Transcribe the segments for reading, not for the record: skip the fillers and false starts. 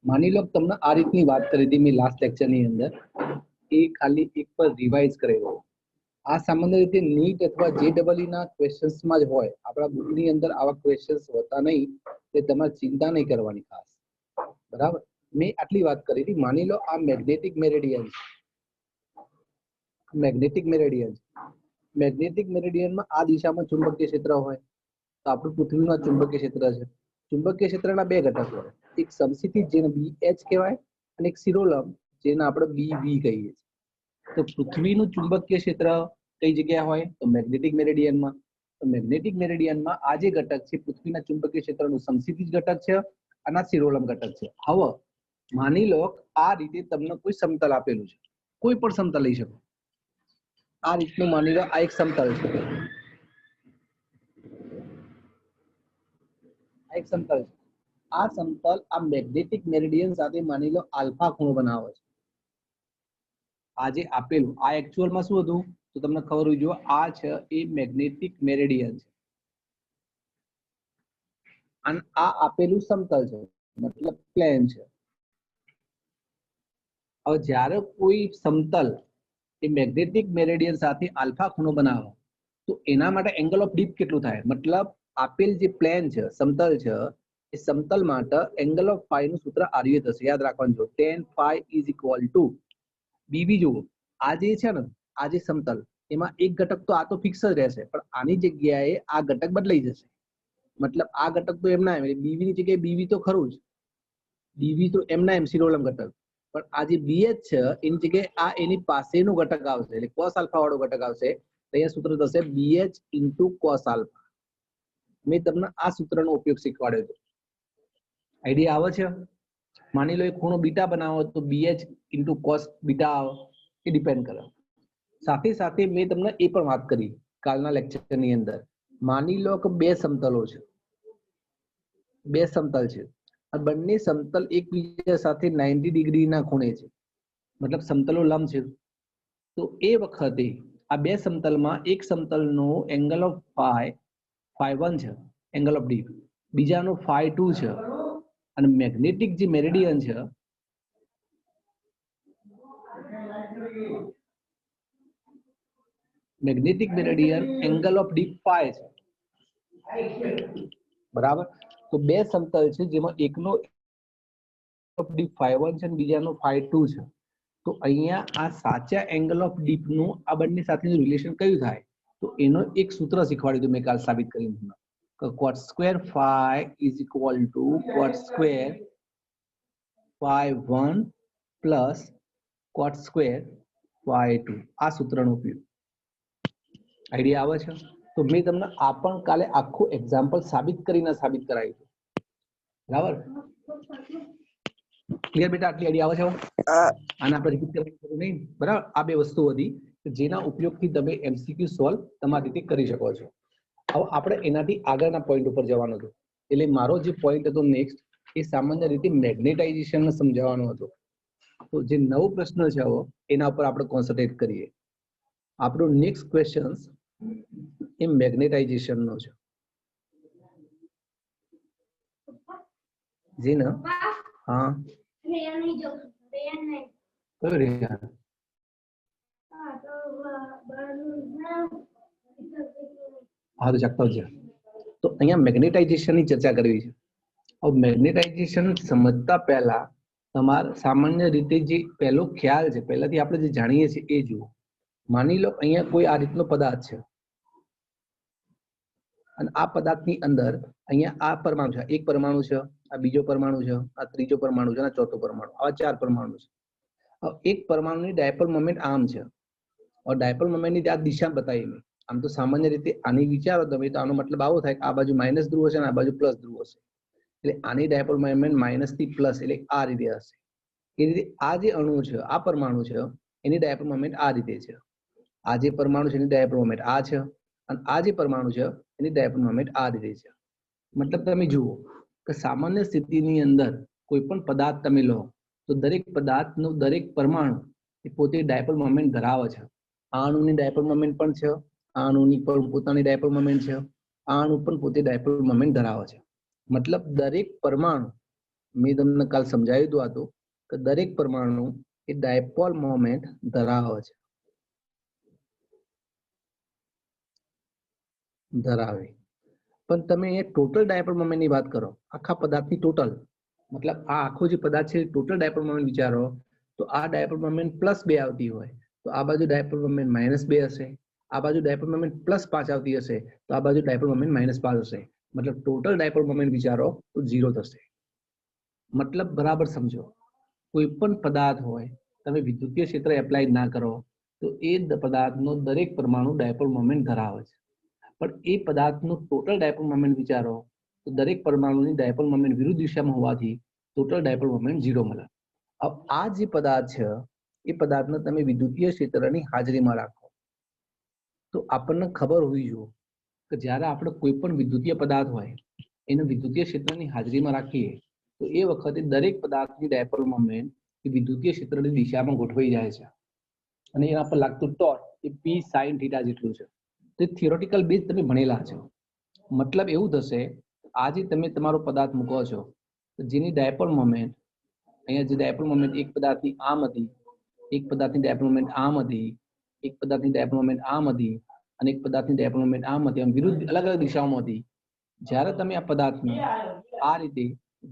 માની લો તમને આ રીતની વાત કરી હતી મેં લાસ્ટ લેક્ચરની અંદર, એ ખાલી એક પર રિવાઇઝ કરેલો. આ સામાન્ય રીતે નીટ અથવા JEE ના ક્વેશ્ચન્સમાં જ હોય. આપણા બુકની અંદર આવા ક્વેશ્ચન્સ હોતા નહીં, એટલે તમારે ચિંતા નહીં કરવાની ખાસ. બરાબર, મેં આટલી વાત કરી હતી. માની લો આ મેગ્નેટિક મેરેડિયન, મેગ્નેટિક મેરેડિયનમાં આ દિશામાં ચુંબકીય ક્ષેત્ર હોય, તો આપણું પૃથ્વીમાં ચુંબકીય ક્ષેત્ર છે. ચુંબકીય ક્ષેત્રના બે ઘટક હોય, એક સમસ્થિતિ જેને BH કહેવાય અને એક શિરોલંબ જેને આપણે BV કહીએ છીએ. તો પૃથ્વીનું ચુંબકીય ક્ષેત્ર કઈ જગ્યાએ હોય? તો મેગ્નેટિક મેરેડિયનમાં. તો મેગ્નેટિક મેરેડિયનમાં આ જે ઘટક છે પૃથ્વીના ચુંબકીય ક્ષેત્રનું સમસ્થિતિજ ઘટક છે અને આ શિરોલંબ ઘટક છે. હવે માની લો આ રીતે તમને કોઈ સમતલ આપેલું છે, કોઈ પણ સમતલ લઈ શકો. આ રીતનું માની લો આ એક સમતલ છે, આ સમતલ આ મેગ્નેટિક મેરિડિયન સાથે માની લો આલ્ફા ખૂણો બનાવે છે. આ જે આપેલું આ એકચ્યુઅલમાં શું હતું તો તમને ખબર હોવી જોઈએ. આ છે એ મેગ્નેટિક મેરિડિયન છે અને આ આપેલું સમતલ છે, મતલબ પ્લેન છે. હવે જ્યારે કોઈ સમતલ એ મેગ્નેટિક મેરિડિયન સાથે આલ્ફા ખૂણો બનાવે તો એના માટે એંગલ ઓફ ડીપ કેટલું થાય? મતલબ આપેલ જે પ્લેન છે, સમતલ છે, એ સમતલ માટે એંગલ ઓફ ફાઈ નું સૂત્ર આ રીતે થશે. યાદ રાખવાનું જો tan phi is equal to BB. જુઓ આ જે છે ને, આ જે સમતલ એમાં એક ઘટક તો આ તો ફિક્સ જ રહેશે, પણ આની જગ્યાએ આ ઘટક બદલાઈ જશે. મતલબ આ ઘટક તો એમના એમ, BV ની જગ્યાએ BV તો ખરું જ, BV તો એમના એમ શિરોલંબ ઘટક, પણ આ જે BH છે એની જગ્યાએ આ એની પાસેનું ઘટક આવશે, એટલે cos આલ્ફા વાળો ઘટક આવશે. અહીંયા સૂત્ર થશે BH into cos આલ્ફા. મેં તમને આ સૂત્રનો ઉપયોગ શીખવાડ્યો હતો. આઈડિયા આવે છે? માની લો એક ખૂણો બીટા બનાવો તો BH into cos બીટા આવે, એ ડિપેન્ડ કરે. સાથે સાથે મેં તમને એ પણ વાત કરી કાલના લેક્ચરની અંદર. માની લો કે બે સમતલો છે, બે સમતલ છે, આ બંને સમતલ એકબીજા સાથે 90 ડિગ્રીના ખૂણે છે, મતલબ સમતલો લંબ છે. તો એ વખતે આ બે સમતલમાં એક સમતલનો એંગલ ઓફ phi 1 છે, એંગલ ઓફ ડી, બીજાનો phi 2 છે. અને મેગ્નેટિક જે મેરિડિયન છે magnetic meridian angle of D phi છે. બરાબર, તો બે સમતલ છે જેમાં એકનો ઓફ ડી phi 1 છે અને બીજાનો phi 2 છે. તો અહીંયા આ સાચા એંગલ ઓફ ડીપ નું આ બંને સાથેનું રિલેશન કયું થાય? તો એનો એક સૂત્ર શીખવાડ્યું હતું મેં કાલ સાબિત કરીને. cot square phi is equal to cot square phi 1 plus cot square phi 2. આ સૂત્રનો ઉપયોગ. આઈડિયા આવે છે? તો મેં તમને આ પણ કાલે આખું એક્ઝામ્પલ સાબિત કરીને સાબિત કરાવ્યું. બરાબર, ક્લિયર બેટા? આટલી આઈડિયા આવે છે? આને આપણે રિપીટ કરવાની નહીં. બરાબર, આ બે વસ્તુ હતી જેના ઉપયોગથી તમે MCQ સોલ્વ તમારી રીતે કરી શકો છો. હવે આપણે એનાથી આગળના પોઈન્ટ ઉપર જવાનું હતું. એટલે મારો જે પોઈન્ટ હતો નેક્સ્ટ, એ સામાન્ય રીતે મેગ્નેટાઇઝેશન સમજાવવાનો હતો. તો જે નવો પ્રશ્ન છે એના ઉપર આપણે કોન્સન્ટ્રેટ કરીએ. આપણો નેક્સ્ટ ક્વેશ્ચન એ મેગ્નેટાઇઝેશન નો છે. જી ના? હા, કયો રેયા? હા તો જાગતો છે. તો અહીંયા મેગ્નેટાઇઝેશન ની ચર્ચા કરવી છે. હવે મેગ્નેટાઇઝેશન સમજતા પહેલા તમારે સામાન્ય રીતે જે પહેલો ખ્યાલ છે, પહેલાથી આપણે જે જાણીએ છીએ એ જુઓ. માની લો અહીંયા કોઈ આ રીતનો પદાર્થ છે અને આ પદાર્થની અંદર અહીંયા આ પરમાણુ છે, એક પરમાણુ છે, આ બીજો પરમાણુ છે, આ ત્રીજો પરમાણુ છે અને ચોથો પરમાણુ, આવા 4 પરમાણુ છે. એક પરમાણુની ડાયપોલ મોમેન્ટ આમ છે, और ડાયપોલ મોમેન્ટની આ દિશા બતાવી મેં. આમ તો સામાન્ય રીતે આની વિચારો તમે તો આનો મતલબ આવો થાય કે આ બાજુ માઇનસ ધ્રુવ હશે અને આ બાજુ પ્લસ ધ્રુવ હશે. એટલે આની ડાયપોલ મોમેન્ટ માઇનસ થી પ્લસ, એટલે આ રીતે હશે. એ રીતે આ જે અણુ છે, આ પરમાણુ છે, એની ડાયપોલ મોમેન્ટ આ રીતે છે. આ જે પરમાણુ છે એની ડાયપોલ મોમેન્ટ આ છે અને આ જે પરમાણુ છે એની ડાયપોલ મોમેન્ટ આ રીતે છે. મતલબ તમે જુઓ કે સામાન્ય સ્થિતિની અંદર કોઈ પણ પદાર્થ તમે લો તો દરેક પદાર્થનો દરેક પરમાણુ એ પોતે ડાયપોલ મોમેન્ટ ધરાવે છે. આ અણુની ડાયપોલ મોમેન્ટ પણ છે, આ અણુની પણ પોતાની ડાયપોલ મોમેન્ટ છે, આ અણુ પણ પોતે ડાયપોલ મોમેન્ટ ધરાવે છે. મતલબ દરેક પરમાણુ મેં તમને કાલ સમજાવ્યું હતું આ તો કે દરેક પરમાણુ એ ડાયપોલ મોમેન્ટ ધરાવે છે, ધરાવે. પણ તમે એ ટોટલ ડાયપોલ મોમેન્ટની વાત કરો, આખા પદાર્થની ટોટલ, મતલબ આ આખો જે પદાર્થ છે ટોટલ ડાયપોલ મોમેન્ટ વિચારો, તો આ ડાયપોલ મોમેન્ટ +2 આવતી હોય તો આ બાજુ ડાયપોલ મોમેન્ટ -2 હશે, આ બાજુ ડાયપોલ મોમેન્ટ +5 આવતી હશે તો આ બાજુ ડાયપોલ મોમેન્ટ -5 હશે. મતલબ ટોટલ ડાયપોલ મોમેન્ટ વિચારો તો 0 થશે. મતલબ બરાબર સમજો, કોઈ પણ પદાર્થ હોય તમે વિદ્યુતીય ક્ષેત્ર એપ્લાય ના કરો તો એ પદાર્થનો દરેક પરમાણુ ડાયપોલ મોમેન્ટ ધરાવે છે. પણ એ પદાર્થનું ટોટલ ડાયપોલ મોમેન્ટ વિચારો તો દરેક પરમાણુની ડાયપોલ મોમેન્ટ વિરુદ્ધ દિશામાં હોવાથી ટોટલ ડાયપોલ મોમેન્ટ 0 મળે. अब આ જે પદાર્થ છે એ પદાર્થને તમે વિદ્યુતીય ક્ષેત્રની હાજરીમાં રાખો તો આપણને ખબર હોવી જોઈએ કે જ્યારે આપણે કોઈ પણ વિદ્યુતીય પદાર્થ હોય એને વિદ્યુતીય ક્ષેત્રની હાજરીમાં રાખીએ તો એ વખતે દરેક પદાર્થની ડાયપોલ મોમેન્ટ એ વિદ્યુતીય ક્ષેત્રની દિશામાં ગોઠવાઈ જાય છે અને એના પર લાગતું ટોર્ક એ p sin θ જેટલું છે. તો થિયોરેટિકલ બેઝ તમે ભણેલા છો. મતલબ એવું થશે, આજે તમે તમારો પદાર્થ મૂકો છો જેની ડાયપોલ મોમેન્ટ, અહીંયા જે ડાયપોલ મોમેન્ટ એક પદાર્થની આમ હતી, એક પદાર્થની ડાયપોલ મોમેન્ટ આમ હતી, એક પદાર્થની ડાયપોલ મોમેન્ટ આમ હતી અને એક પદાર્થની ડાયપોલ મોમેન્ટ આમ હતી, આમ વિરુદ્ધ અલગ અલગ દિશાઓમાં હતી. જ્યારે તમે આ પદાર્થને આ રીતે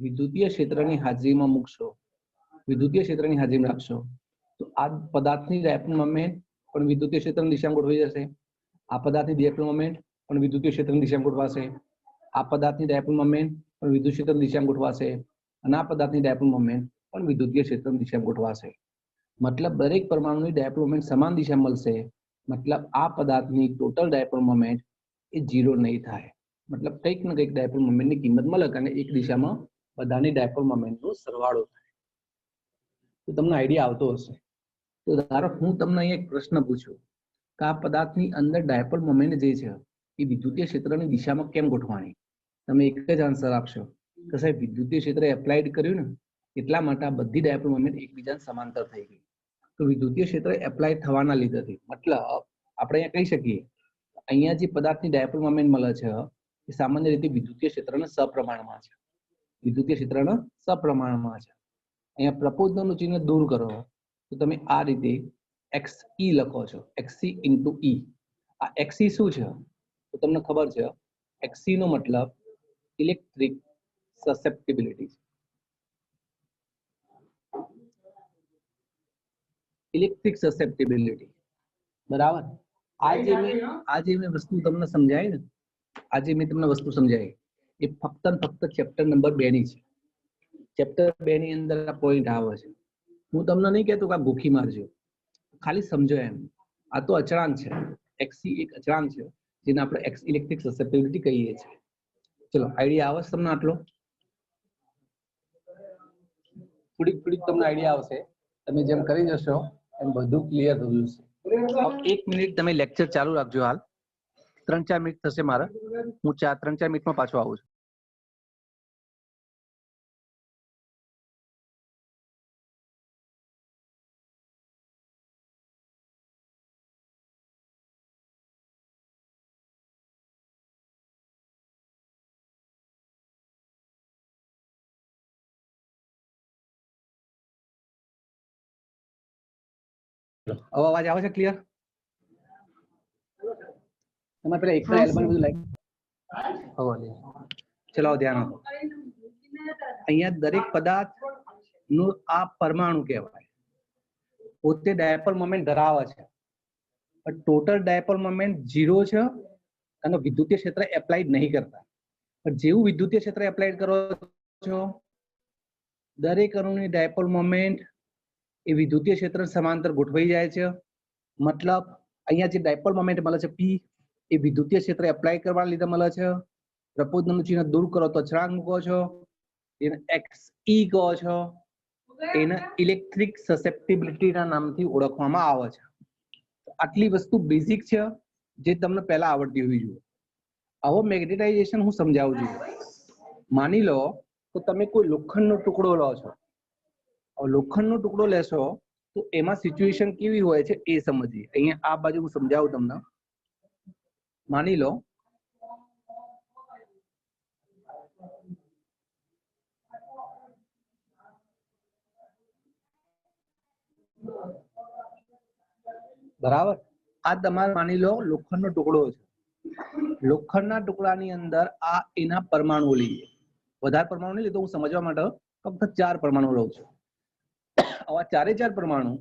વિદ્યુતીય ક્ષેત્રની હાજરીમાં મૂકશો, વિદ્યુતીય ક્ષેત્રની હાજરીમાં રાખશો તો આ પદાર્થની ડાયપોલ મોમેન્ટ પણ વિદ્યુતીય ક્ષેત્રની દિશામાં ગોઠવાઈ જશે, આ પદાર્થની ડાયપોલ મોમેન્ટ પણ વિદ્યુતીય ક્ષેત્રની દિશામાં ગોઠવાશે, આ પદાર્થની ડાયપોલ મોમેન્ટ પણ વિદ્યુત ક્ષેત્રની દિશામાં ગોઠવાશે અને આ પદાર્થની ડાયપોલ મોમેન્ટ પણ વિદ્યુતીય ક્ષેત્રની દિશામાં ગોઠવાશે. મતલબ દરેક પરમાણુની ડાયપોલ મોમેન્ટ સમાન દિશામાં મળશે. મતલબ આ પદાર્થની ટોટલ ડાયપોલ મોમેન્ટ એ 0 નહીં થાય. મતલબ કંઈક ને કંઈક ડાયપોલ મોમેન્ટની કિંમત મળે અને એક દિશામાં બધાની ડાયપોલ મોમેન્ટનો સરવાળો થાય. તો તમને આઈડિયા આવતો હશે. તો ધારો હું તમને અહીંયા એક પ્રશ્ન પૂછું કે આ પદાર્થની અંદર ડાયપોલ મોમેન્ટ જે છે એ વિદ્યુતીય ક્ષેત્રની દિશામાં કેમ ગોઠવાણી? તમે એક જ આન્સર આપશો કે સાહેબ વિદ્યુતીય ક્ષેત્ર એપ્લાઇડ કર્યું ને એટલા માટે આ બધી ડાયપોલ મોમેન્ટ એકબીજાને સમાંતર થઈ ગઈ. તો વિદ્યુતીય ક્ષેત્ર એપ્લાય થવાના લીધેથી મતલબ આપણે અહીંયા કહી શકીએ અહીંયા જે પદાર્થની ડાયપોલ મોમેન્ટ મળે છે એ સામાન્ય રીતે વિદ્યુતીય ક્ષેત્રના સપ્રમાણમાં છે, વિદ્યુતીય ક્ષેત્રના સપ્રમાણમાં છે. અહીંયા પ્રપોઝનનું ચિહ્ન દૂર કરો તો તમે આ રીતે XE લખો છો, XE into E. આ XE શું છે તો તમને ખબર છે, XE નો મતલબ ઇલેક્ટ્રિક સસેપ્ટિબિલિટી, ઇલેક્ટ્રિક સસેપ્ટિબિલિટી, બરાબર. આજે મેં વસ્તુ તમને સમજાય ને, આજે મેં તમને વસ્તુ સમજાય એ ફક્ત ચેપ્ટર નંબર 2 ની છે. ચેપ્ટર 2 ની અંદર આ પોઈન્ટ આવે છે. હું તમને નહીં કહેતો કે આ ભૂખી મારજો, ખાલી સમજો એમ. આ તો અચળાંક છે, XE એક અચળાંક છે જેને આપણે ઇલેક્ટ્રિક સસેપ્ટિબિલિટી કહીએ છીએ. ચલો આઈડિયા આવે છે તમને આટલો? થોડીક તમને આઈડિયા આવશે. તમે જેમ કરી જશો એમ બધું ક્લિયર થઈ જશે. 1 મિનિટ તમે લેક્ચર ચાલુ રાખજો. હાલ 3-4 મિનિટ થશે મારે, હું 3-4 મિનિટમાં પાછો આવું છું. અવાજ આવે છે ક્લિયર? તમારે પેલા એક એલ્બમ બધું લાઈક ચલો ધ્યાન આપો. અહીંયા દરેક પદાર્થ નું આ પરમાણુ કહેવાય, પોતે ડાયપોલ મોમેન્ટ ધરાવે છે પણ ટોટલ ડાયપોલ મોમેન્ટ 0 છે અને વિદ્યુતીય ક્ષેત્ર એપ્લાઇડ નહીં કરતા. પણ જેવું વિદ્યુતીય ક્ષેત્ર એપ્લાઇડ કરો છો દરેક અણુની ડાયપોલ મોમેન્ટ એ વિદ્યુતીય ક્ષેત્ર સમાંતર ગોઠવાઈ જાય છે. મતલબ અહીંયા જે ડાયપોલ મોમેન્ટ મળે છે P એ વિદ્યુતીય ક્ષેત્ર એપ્લાય કરવાના લીધે મળે છે. પ્રપોઝનનું ચિહ્ન દૂર કરો તો અચળાંક મૂકો છો, એને XE કહો છો, એને ઇલેક્ટ્રિક સસેપ્ટિબિલિટીના નામથી ઓળખવામાં આવે છે. આટલી વસ્તુ બેઝિક છે જે તમને પહેલા આવડતી હોવી જોઈએ. હવે મેગ્નેટાઇઝેશન હું સમજાવું છું. માની લો તો તમે કોઈ લોખંડનો ટુકડો લો છો, લોખંડનો ટુકડો લેશો તો એમાં સિચ્યુએશન કેવી હોય છે એ સમજીએ. અહીંયા આ બાજુ હું સમજાવું તમને. માની લો બરાબર. આ તમારે માની લો લોખંડનો ટુકડો છે, લોખંડના ટુકડાની અંદર આ એના પરમાણુ લઈએ, વધારે પરમાણુ નહીં લેતો, હું સમજવા માટે ફક્ત 4 પરમાણુ લઉં છું. આવા 4 પરમાણુ,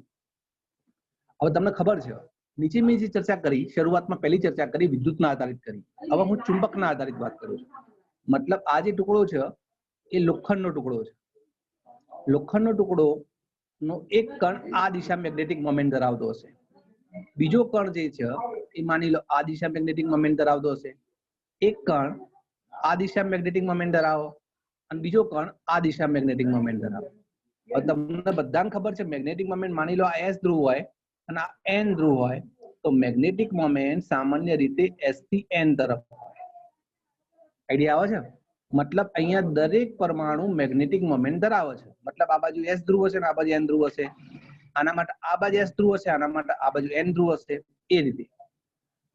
હવે તમને ખબર છે નીચે મેં જે ચર્ચા કરી શરૂઆતમાં પહેલી ચર્ચા કરી વિદ્યુતના આધારિત કરી, હવે હું ચુંબકના આધારિત વાત કરું છું. મતલબ આ જે ટુકડો છે એ લોખંડનો ટુકડો છે. લોખંડનો ટુકડો નો એક કણ આ દિશા મેગ્નેટિક મોમેન્ટ ધરાવતો હશે, બીજો કણ જે છે એ માની લો આ દિશા મેગ્નેટિક મોમેન્ટ ધરાવતો હશે, એક કણ આ દિશા મેગ્નેટિક મોમેન્ટ ધરાવો અને બીજો કણ આ દિશા મેગ્નેટિક મોમેન્ટ ધરાવો. તમને બધાને ખબર છે મેગ્નેટિક મોમેન્ટ માની લો આ S ધ્રુવ હોય અને આ N ધ્રુવ હોય તો મેગ્નેટિક મોમેન્ટ સામાન્ય રીતે S થી N તરફ હોય. આઈડિયા આવે છે? મતલબ અહીંયા દરેક પરમાણુ મેગ્નેટિક મોમેન્ટ ધરાવે છે. મતલબ આ બાજુ S ધ્રુવ હશે ને આ બાજુ N ધ્રુવ હશે, આના માટે આ બાજુ S ધ્રુવ હશે, આના માટે આ બાજુ N ધ્રુવ હશે, એ રીતે.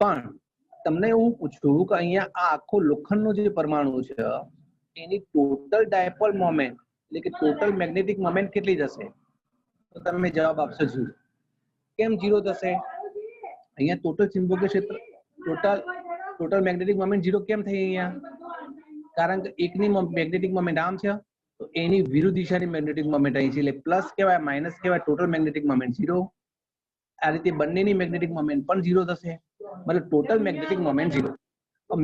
પણ તમને હું પૂછું કે અહીંયા આ આખો લોખંડનો જે પરમાણુ છે એની ટોટલ ડાયપોલ મોમેન્ટ એટલે કે ટોટલ મેગ્નેટિક મોમેન્ટ કેટલી થશે? તો તમે જવાબ આપશો 0. કેમ 0 થશે? અહીંયા ટોટલ ચુંબકીય ક્ષેત્ર ટોટલ મેગ્નેટિક મોમેન્ટ 0 કેમ થઈ અહીંયા? કારણ કે એકની મેગ્નેટિક મોમેન્ટ આમ છે તો એની વિરુદ્ધ દિશાની મેગ્નેટિક મોમેન્ટ અહીં છે, એટલે પ્લસ કહેવાય માઇનસ કહેવાય, ટોટલ મેગ્નેટિક મોમેન્ટ 0. આ રીતે બંનેની મેગ્નેટિક મોમેન્ટ પણ 0 થશે, મતલબ ટોટલ મેગ્નેટિક મોમેન્ટ 0.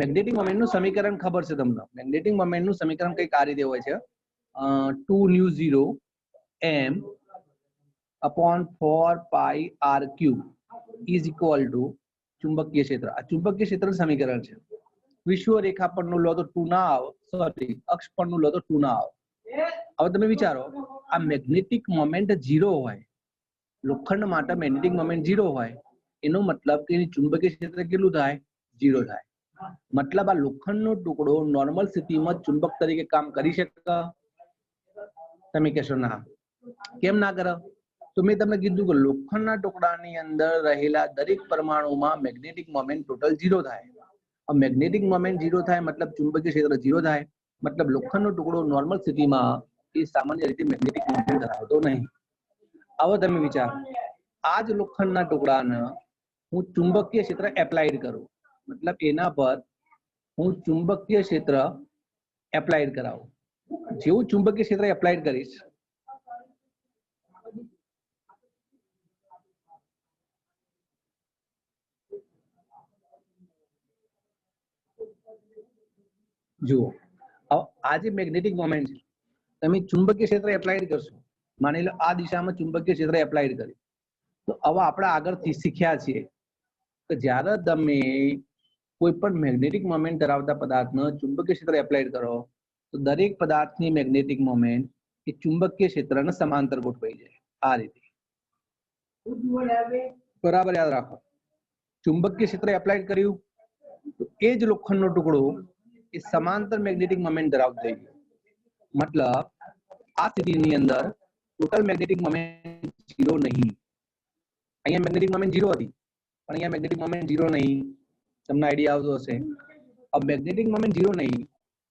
મેગ્નેટિક મોમેન્ટનું સમીકરણ ખબર છે તમને? મેગ્નેટિક મોમેન્ટનું સમીકરણ કંઈક આ રીતે હોય છે, 2 μ0 m upon 4 pi r cube is equal to ચુંબકીય ક્ષેત્ર. આ ચુંબકીય ક્ષેત્રનું સમીકરણ છે. વિશ્વ રેખા પરનું લો તો 2 ના આવે, સોરી અક્ષ પરનું લો તો 2 ના આવે. હવે તમે વિચારો આ મેગ્નેટિક મોમેન્ટ 0 હોય, લોખંડ માટે મેગ્નેટિક મોમેન્ટ 0 હોય, એનો મતલબ કે એની ચુંબકીય ક્ષેત્ર કેટલું થાય? 0 થાય. મતલબ આ લોખંડનો ટુકડો નોર્મલ સ્થિતિમાં ચુંબક તરીકે કામ કરી શકે? તમે કહેશો ના. કેમ ના કરે? તો મેં તમને કીધું કે લોખંડના ટુકડાની અંદર રહેલા દરેક પરમાણુમાં મેગ્નેટિક મોમેન્ટ ટોટલ 0 થાય. મેગ્નેટિક મોમેન્ટ 0 થાય મતલબ ચુંબકીય ક્ષેત્ર 0 થાય, મતલબ લોખંડનો ટુકડો નોર્મલ સ્થિતિમાં એ સામાન્ય રીતે મેગ્નેટિક મોમેન્ટ ધરાવતો નહીં. હવે તમે વિચારો આ જ લોખંડના ટુકડાને હું ચુંબકીય ક્ષેત્ર એપ્લાઇડ કરું, મતલબ એના પર હું ચુંબકીય ક્ષેત્ર એપ્લાઇડ કરાવું. જેવું ચુંબકીય ક્ષેત્ર એપ્લાઇડ કરીશ જુઓ આ જે મેગ્નેટિક મોમેન્ટ છે તમે ચુંબકીય ક્ષેત્ર એપ્લાઇડ કરશો, માની લો આ દિશામાં ચુંબકીય ક્ષેત્ર એપ્લાઇડ કરી, તો હવે આપણે આગળથી શીખ્યા છીએ કે જ્યારે તમે કોઈ પણ મેગ્નેટિક મોમેન્ટ ધરાવતા પદાર્થનો ચુંબકીય ક્ષેત્ર એપ્લાઇડ કરો તો દરેક પદાર્થની મેગ્નેટિક મોમેન્ટ એ ચુંબકીય ક્ષેત્રને સમાંતર ગોઠવાઈ જાય આ રીતે. બરાબર યાદ રાખો. ચુંબકીય ક્ષેત્ર એપ્લાઇડ કર્યું તો એ જ લોખંડનો ટુકડો એ સમાંતર મેગ્નેટિક મોમેન્ટ ધરાવતો થઈ ગયો. મતલબ આ સ્થિતિની અંદર ટોટલ મેગ્નેટિક મોમેન્ટ 0 નહીં. અહીંયા મેગ્નેટિક મોમેન્ટ 0 હતી પણ અહીંયા મેગ્નેટિક મોમેન્ટ 0 નહીં. તમને આઈડિયા આવતો હશે. अब મેગ્નેટિક મોમેન્ટ 0 નહીં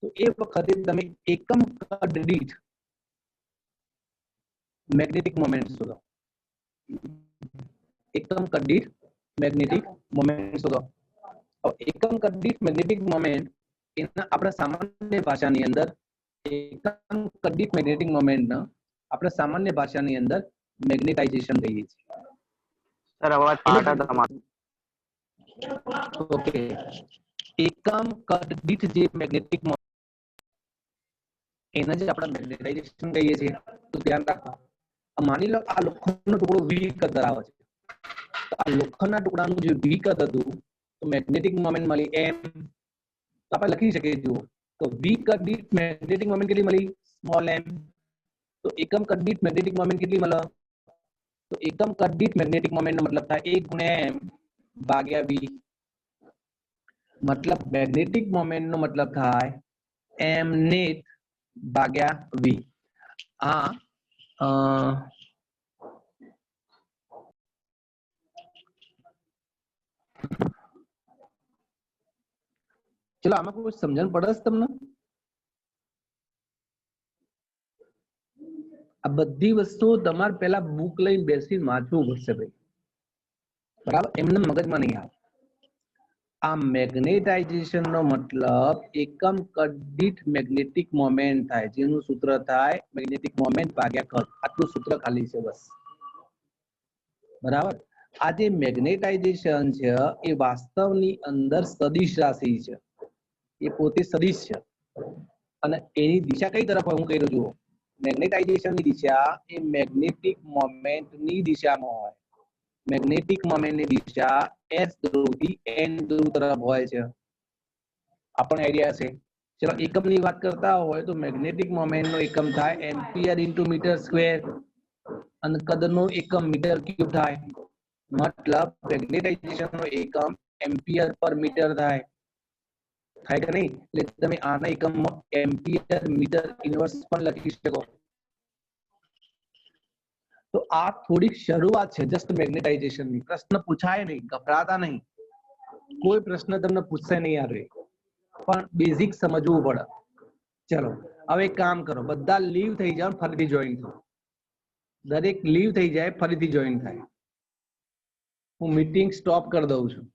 તો એ વખતે તમે એકમ કદ દીઠ મેગ્નેટિક મોમેન્ટ શોધો. એકમ કદ દીઠ મેગ્નેટિક મોમેન્ટ શોધો. એકમ કદ દીઠ મેગ્નેટિક મોમેન્ટ એના આપણા સામાન્ય ભાષાની અંદર એકમ કદ દીઠ મેગ્નેટિક મોમેન્ટને આપણે સામાન્ય ભાષાની અંદર મેગ્નેટાઇઝેશન કહીએ છીએ. સર અવાજ પાટા તમારો. ઓકે, એકમ કદ દીઠ જે મેગ્નેટિક એના જે આપણે મેગ્નેટાઇઝેશન કહીએ છીએ તો ધ્યાન રાખો. માની લો આ લોખંડનો ટુકડો V કદ ધરાવે છે, તો આ લોખંડના ટુકડાનું જે V કદ હતું તો મેગ્નેટિક મોમેન્ટ મળી m, તો આપણે લખી શકીએ જુઓ તો V કદ દીઠ મેગ્નેટિક મોમેન્ટ કેટલી મળી? Small m. તો એકમ કદ દીઠ મેગ્નેટિક મોમેન્ટ કેટલી મળે? તો એકમ કદ દીઠ મેગ્નેટિક મોમેન્ટ નો મતલબ થાય 1 × m ભાગ્યા v. મતલબ મેગ્નેટિક મોમેન્ટ નો મતલબ થાય m નેટ ભાગ્યા v. આ ચલો આમાં કોઈ સમજણ પડે છે તમને? આ બધી વસ્તુ તમારે પહેલા બુક લઈને બેસીને વાંચવું પડશે ભાઈ. બરાબર, એમને મગજમાં નહીં આવે. આ મેગ્નેટાઇઝેશન નો મતલબ એકમ કદ દીઠ મેગ્નેટિક મોમેન્ટ થાય, જેનું સૂત્ર થાય મેગ્નેટિક મોમેન્ટ ભાગ્યા કદ. આટલું સૂત્ર ખાલી છે બસ. બરાબર. આ જે મેગ્નેટાઇઝેશન છે એ વાસ્તવની અંદર સદિશ રાશિ છે, એ પોતે સદિશ છે. અને એની દિશા કઈ તરફ હોય હું કહી દઉં છું. મેગ્નેટાઇઝેશન ની દિશા એ મેગ્નેટિક મોમેન્ટ ની દિશામાં હોય. મેગ્નેટિક મોમેન્ટ ની દિશા એસ ધ્રુવ થી એન ધ્રુવ તરફ હોય છે. આપણને આઈડિયા છે. ચલો એકમની વાત કરતા હોય તો મેગ્નેટિક મોમેન્ટ નો એકમ થાય એમ્પિયર ઇન્ટુ મીટર સ્ક્વેર, અને કદનો એકમ મીટર ક્યુબ થાય. મતલબ મેગ્નેટાઇઝેશન નો એકમ એમ્પિયર પર મીટર થાય. થાય કે નહીં? એટલે તમે આના એકમમાં એમ્પિયર મીટર ઇન્વર્સ પણ લખી શકો. તો આ થોડીક શરૂઆત છે જસ્ટ મેગ્નેટાઇઝેશન ની. પ્રશ્ન પૂછાય નહીં, ગભરાતા નહીં. કોઈ પ્રશ્ન તમને પૂછશે નહીં યાર, પણ બેઝિક સમજવું પડે. ચલો હવે એક કામ કરો, બધા લીવ થઈ જાઓ, ફરીથી જોઈન થાઓ. દરેક લીવ થઈ જાય ફરીથી જોઈન થાય. હું મીટિંગ સ્ટોપ કરી દઉં છું.